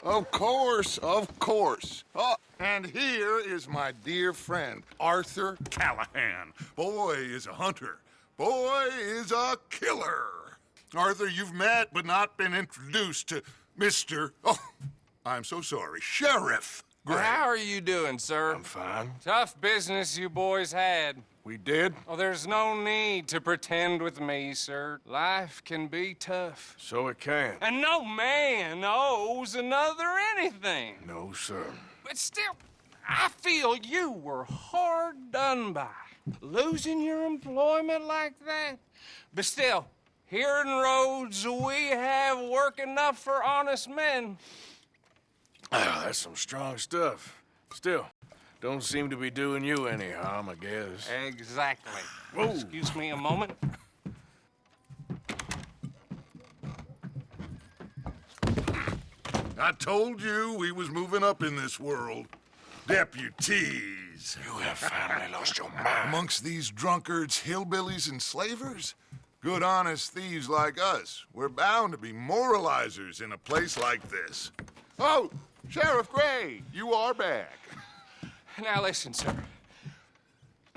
Of course, of course. Oh, and here is my dear friend, Arthur Callahan. Boy is a hunter. Boy is a killer. Arthur, you've met but not been introduced to Mr. Oh, I'm so sorry, Sheriff Gray. How are you doing, sir? I'm fine. Tough business you boys had. We did? Oh, there's no need to pretend with me, sir. Life can be tough. So it can. And no man owes another anything. No, sir. But still, I feel you were hard done by. Losing your employment like that. But still, here in Rhodes, we have work enough for honest men. Oh, that's some strong stuff. Still, don't seem to be doing you any harm, I guess. Exactly. Whoa. Excuse me a moment. I told you we was moving up in this world. Deputies. You have finally lost your mind. Amongst these drunkards, hillbillies, and slavers? Good, honest thieves like us. We're bound to be moralizers in a place like this. Oh, Sheriff Gray, you are back. Now listen, sir.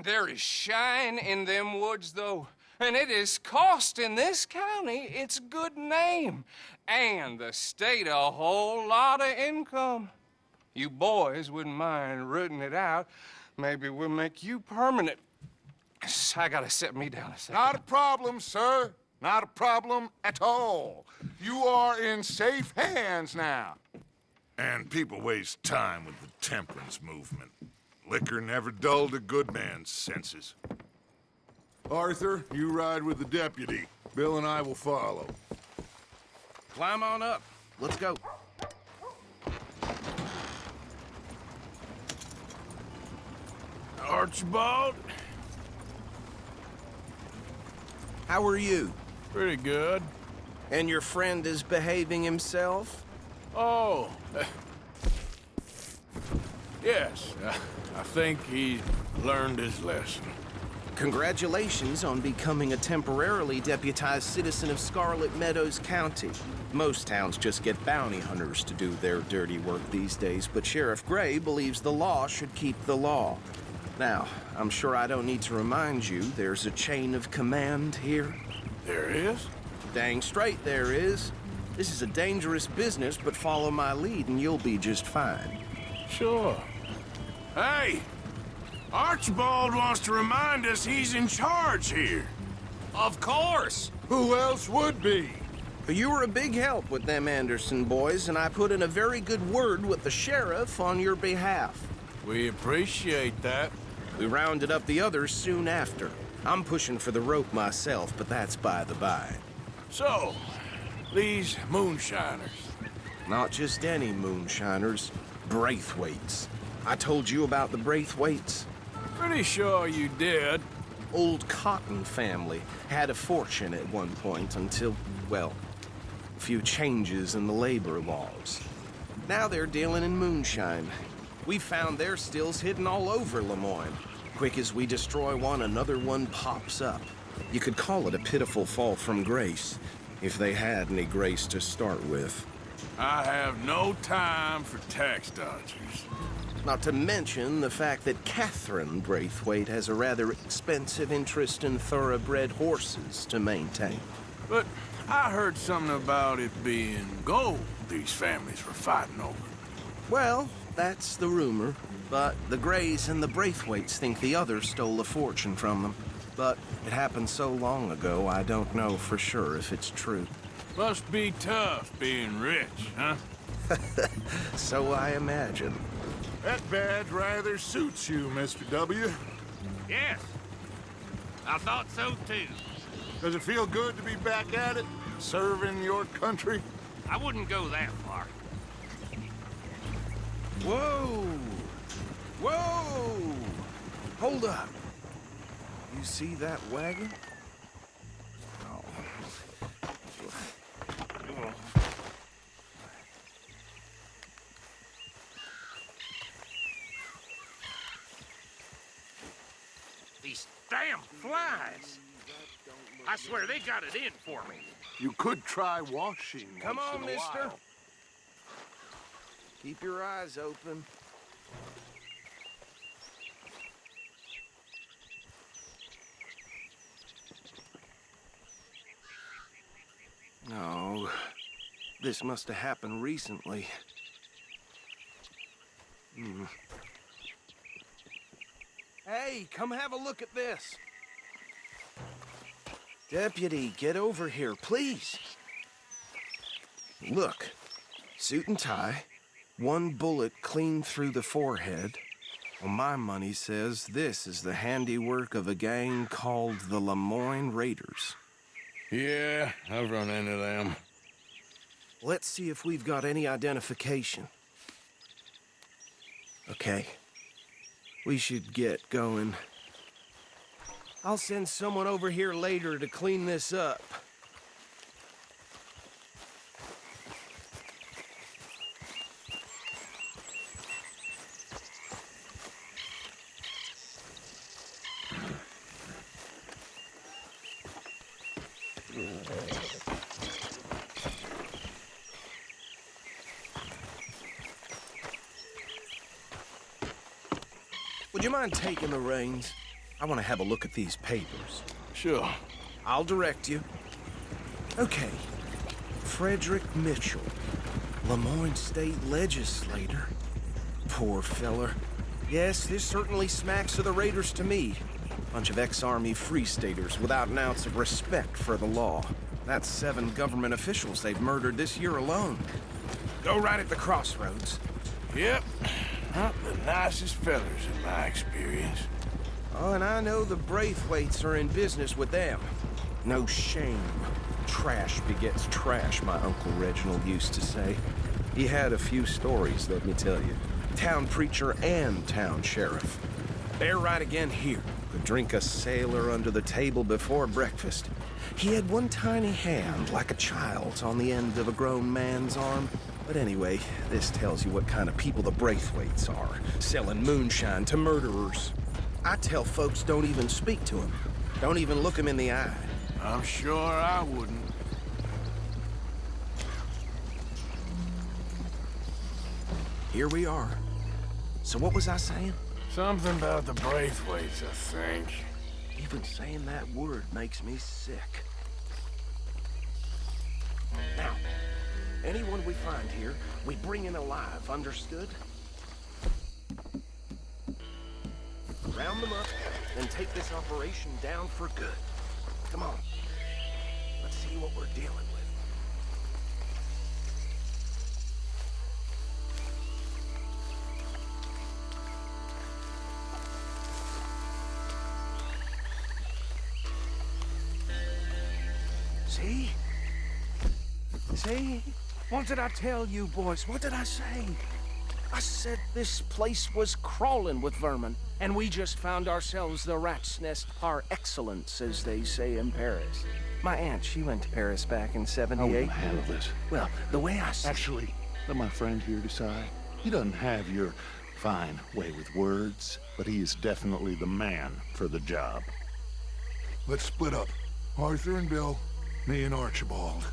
There is shine in them woods, though, and it is costing this county its good name and the state a whole lot of income. You boys wouldn't mind rooting it out. Maybe we'll make you permanent. I gotta set me down a second. Not a problem, sir. Not a problem at all. You are in safe hands now. And people waste time with the temperance movement. Liquor never dulled a good man's senses. Arthur, you ride with the deputy. Bill and I will follow. Climb on up. Let's go. Archibald? How are you? Pretty good. And your friend is behaving himself? Oh. Yes. I think he learned his lesson. Congratulations on becoming a temporarily deputized citizen of Scarlet Meadows County. Most towns just get bounty hunters to do their dirty work these days, but Sheriff Gray believes the law should keep the law. Now, I'm sure I don't need to remind you there's a chain of command here. There is? Dang straight there is. This is a dangerous business, but follow my lead and you'll be just fine. Sure. Hey! Archibald wants to remind us he's in charge here. Of course. Who else would be? You were a big help with them Anderson boys, and I put in a very good word with the sheriff on your behalf. We appreciate that. We rounded up the others soon after. I'm pushing for the rope myself, but that's by the by. So, these moonshiners. Not just any moonshiners, Braithwaites. I told you about the Braithwaites? Pretty sure you did. Old Cotton family had a fortune at one point until, well, a few changes in the labor laws. Now they're dealing in moonshine. We found their stills hidden all over Lemoyne. Quick as we destroy one, another one pops up. You could call it a pitiful fall from grace, if they had any grace to start with. I have no time for tax dodgers. Not to mention the fact that Catherine Braithwaite has a rather expensive interest in thoroughbred horses to maintain. But I heard something about it being gold these families were fighting over. Well, that's the rumor. But the Grays and the Braithwaites think the others stole a fortune from them. But it happened so long ago, I don't know for sure if it's true. Must be tough being rich, huh? So I imagine. That badge rather suits you, Mr. W. Yes. I thought so, too. Does it feel good to be back at it, serving your country? I wouldn't go that far. Whoa! Whoa! Hold up. You see that wagon? These damn flies. I swear they got it in for me. You could try washing Come once on, in a mister. while. Keep your eyes open. No, this must have happened recently. Hey, come have a look at this. Deputy, get over here, please. Look, suit and tie, one bullet clean through the forehead. Well, my money says this is the handiwork of a gang called the Lemoyne Raiders. Yeah, I've run into them. Let's see if we've got any identification. Okay. We should get going. I'll send someone over here later to clean this up. Would you mind taking the reins? I want to have a look at these papers. Sure. I'll direct you. Okay. Frederick Mitchell, Lemoyne State Legislator. Poor feller. Yes, this certainly smacks of the Raiders to me. Bunch of ex-Army Free Staters without an ounce of respect for the law. That's 7 government officials they've murdered this year alone. Go right at the crossroads. Yep. Not the nicest fellers in my experience. Oh, and I know the Braithwaites are in business with them. No shame. Trash begets trash, my Uncle Reginald used to say. He had a few stories, let me tell you. Town preacher and town sheriff. They're right again here. Could drink a sailor under the table before breakfast. He had one tiny hand, like a child's, on the end of a grown man's arm. But anyway, this tells you what kind of people the Braithwaites are, selling moonshine to murderers. I tell folks don't even speak to them. Don't even look them in the eye. I'm sure I wouldn't. Here we are. So what was I saying? Something about the Braithwaites, I think. Even saying that word makes me sick. Now, anyone we find here, we bring in alive, understood? Round them up, and take this operation down for good. Come on. Let's see what we're dealing with. See? See? What did I tell you, boys? What did I say? I said this place was crawling with vermin, and we just found ourselves the rat's nest par excellence, as they say in Paris. My aunt, she went to Paris back in How '78. will I handle this? Well, the way I see Actually, let my friend here decide. He doesn't have your fine way with words, but he is definitely the man for the job. Let's split up. Arthur and Bill, me and Archibald.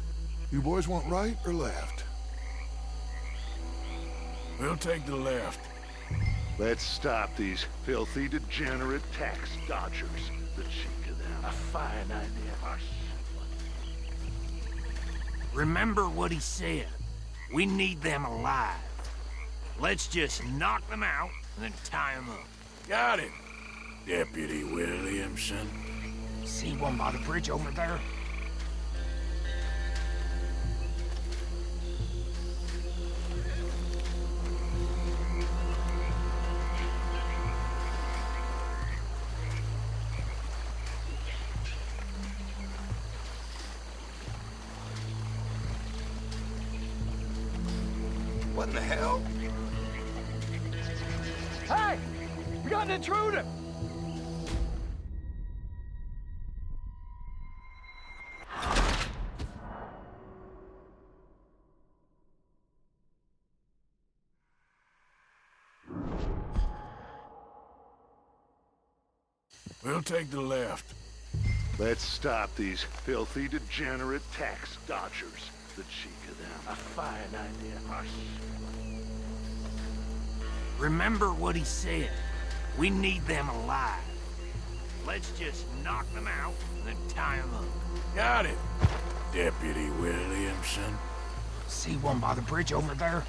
You boys want right or left? We'll take the left. Let's stop these filthy, degenerate tax dodgers. The cheek of them. A fine idea. Remember what he said. We need them alive. Let's just knock them out and then tie them up. Got it, Deputy Williamson. See one by the bridge over there? What in the hell? Hey! We got an intruder! We'll take the left. Let's stop these filthy, degenerate tax dodgers. The cheek of them. A fine idea. Remember what he said. We need them alive. Let's just knock them out and then tie them up. Got it, Deputy Williamson. See one by the bridge over there?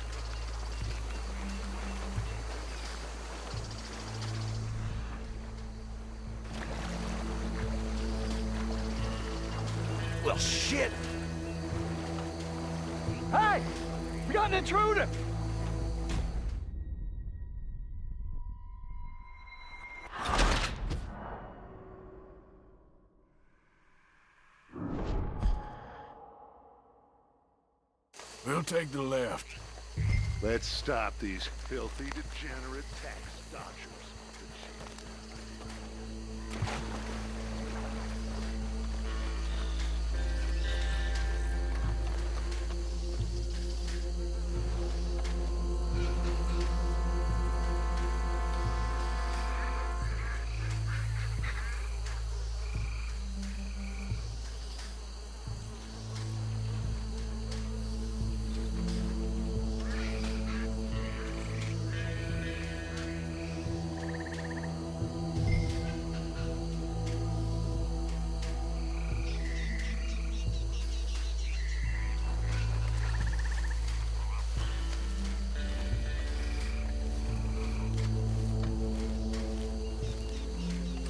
Well, shit. Hey! We got an intruder! We'll take the left. Let's stop these filthy, degenerate tax dodgers.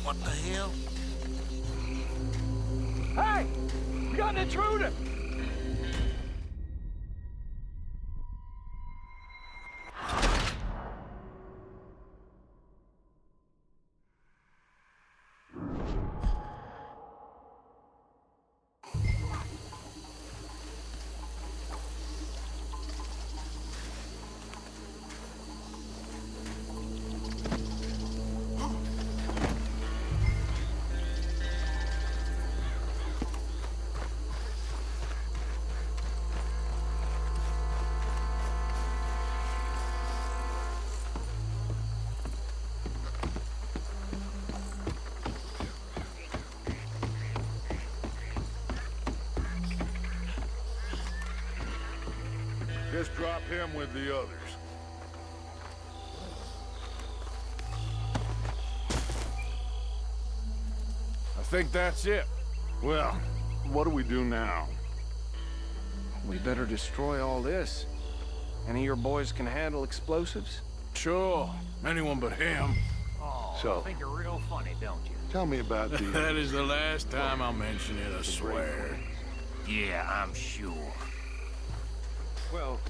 What the hell? Hey! We got an intruder! Just drop him with the others. I think that's it. Well, what do we do now? We better destroy all this. Any of your boys can handle explosives? Sure. Anyone but him. Oh, So- I think you're real funny, don't you? Tell me about the... That is the last time I'll mention it, I swear. Yeah, I'm sure. Well,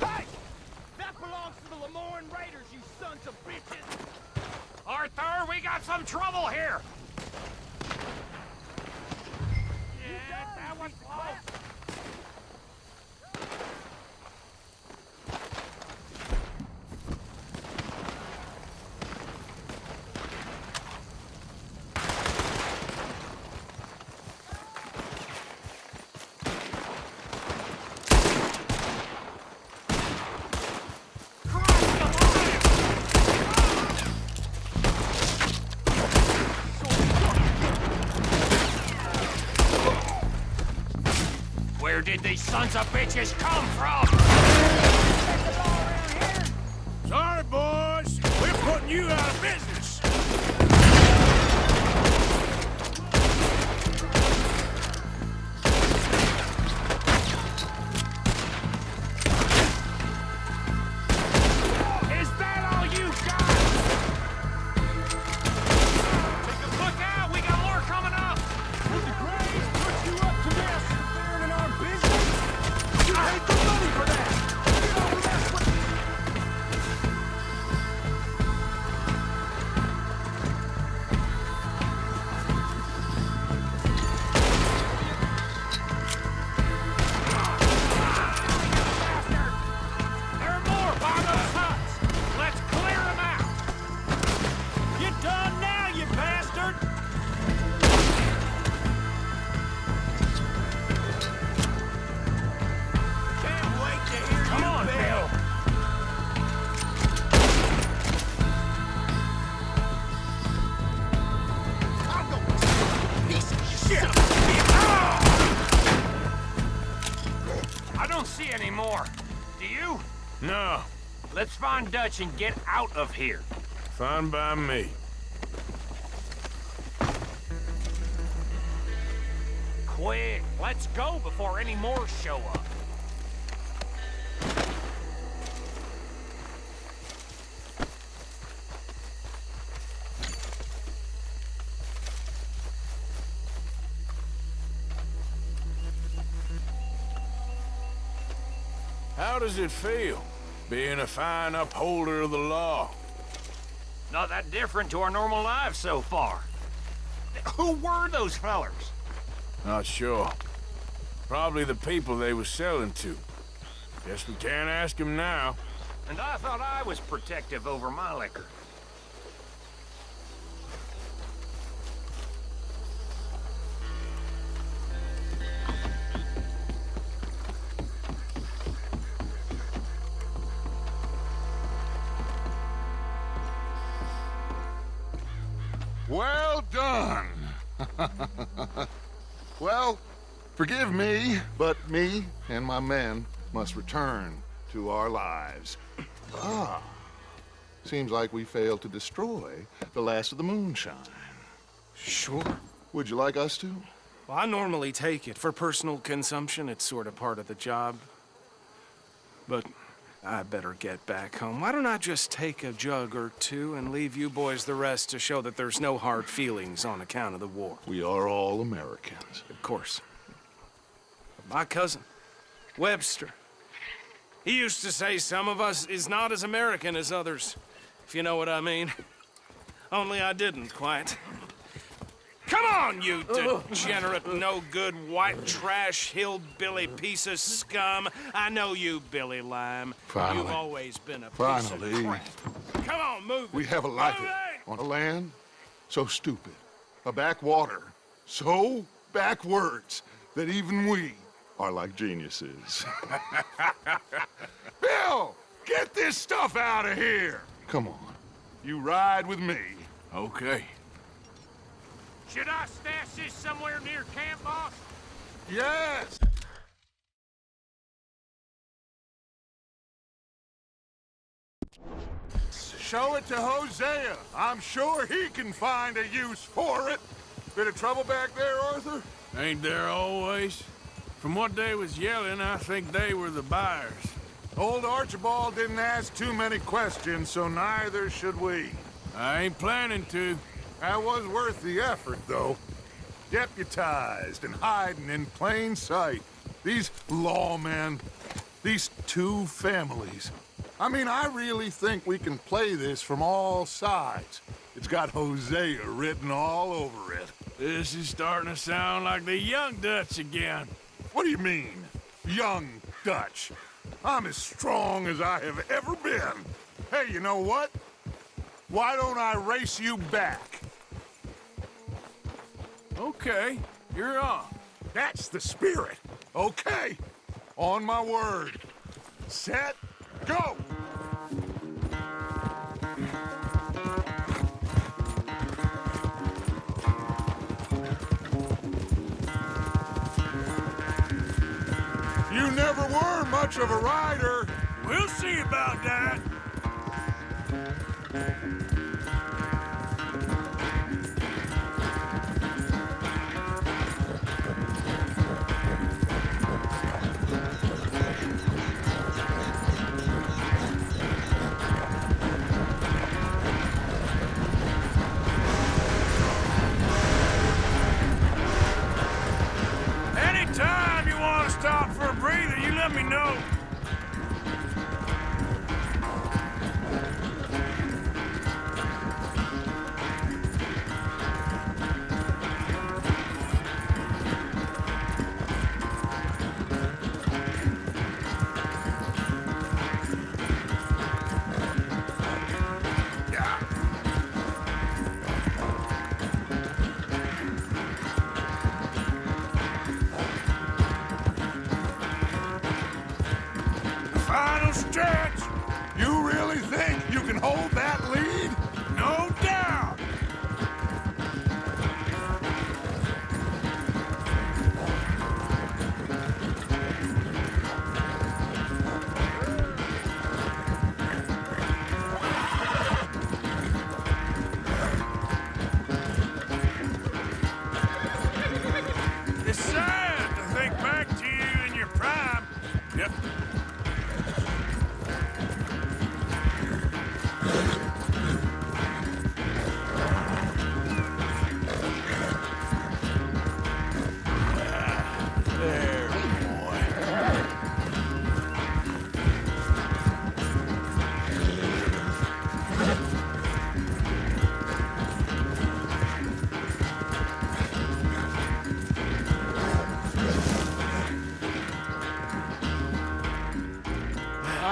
Hey! That belongs to the Lemoyne Raiders, you sons of bitches! Arthur, we got some trouble here! Yeah, that was close. Where did these sons of bitches come from? Sorry, boys. We're putting you out of business. Is that all you got? Look out, we got more coming up! Would the Grays put you up to this? Interfering in our business? You hate the money for that! No, Let's find Dutch and get out of here. fine by me. Quick, let's go before any more show up. How does it feel, being a fine upholder of the law? Not that different to our normal lives so far. Who were those fellers? Not sure. Probably the people they was selling to. Guess we can't ask them now. And I thought I was protective over my liquor. Well done. Well, forgive me, but me and my men must return to our lives. Ah, seems like we failed to destroy the last of the moonshine. Sure. Would you like us to? Well, I normally take it. For personal consumption, it's sort of part of the job. But I better get back home. Why don't I just take a jug or two and leave you boys the rest to show that there's no hard feelings on account of the war? We are all Americans. Of course. But my cousin, Webster, he used to say some of us is not as American as others, if you know what I mean. Only I didn't quite. Come on, you degenerate, no-good, white trash, hillbilly piece of scum. I know you, Billy Lime. Finally. You've always been a piece Finally. of crap. Come on, move We it. have a life Move it! on a land so stupid, a backwater so backwards that even we are like geniuses. Bill, get this stuff out of here. Come on, you ride with me. Okay. Should I stash this somewhere near camp, boss? Yes. Show it to Hosea. I'm sure he can find a use for it. Bit of trouble back there, Arthur? Ain't there always? From what they was yelling, I think they were the buyers. Old Archibald didn't ask too many questions, so neither should we. I ain't planning to. That was worth the effort, though. Deputized and hiding in plain sight. These lawmen, these two families. I mean, I really think we can play this from all sides. It's got Hosea written all over it. This is starting to sound like the young Dutch again. What do you mean, young Dutch? I'm as strong as I have ever been. Hey, you know what? Why don't I race you back? Okay, you're on. That's the spirit. Okay. On my word. Set, go! You never were much of a rider. We'll see about that. Anytime you want to stop for a breather, you let me know. Final stretch. You really think you can hold that lead? No doubt.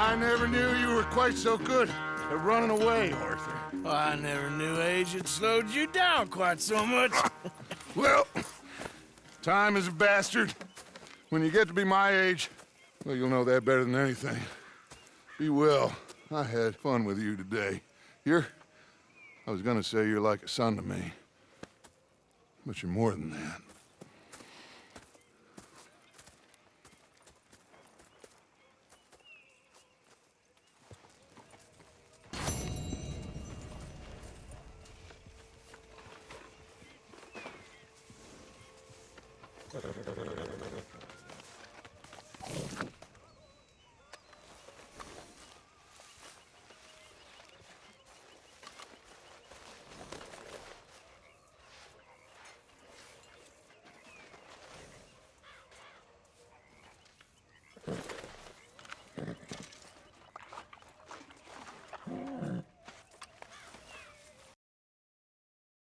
I never knew you were quite so good at running away, Arthur. Well, I never knew age had slowed you down quite so much. Well, time is a bastard. When you get to be my age, well, you'll know that better than anything. Be well. I had fun with you today. I was gonna say you're like a son to me. But you're more than that.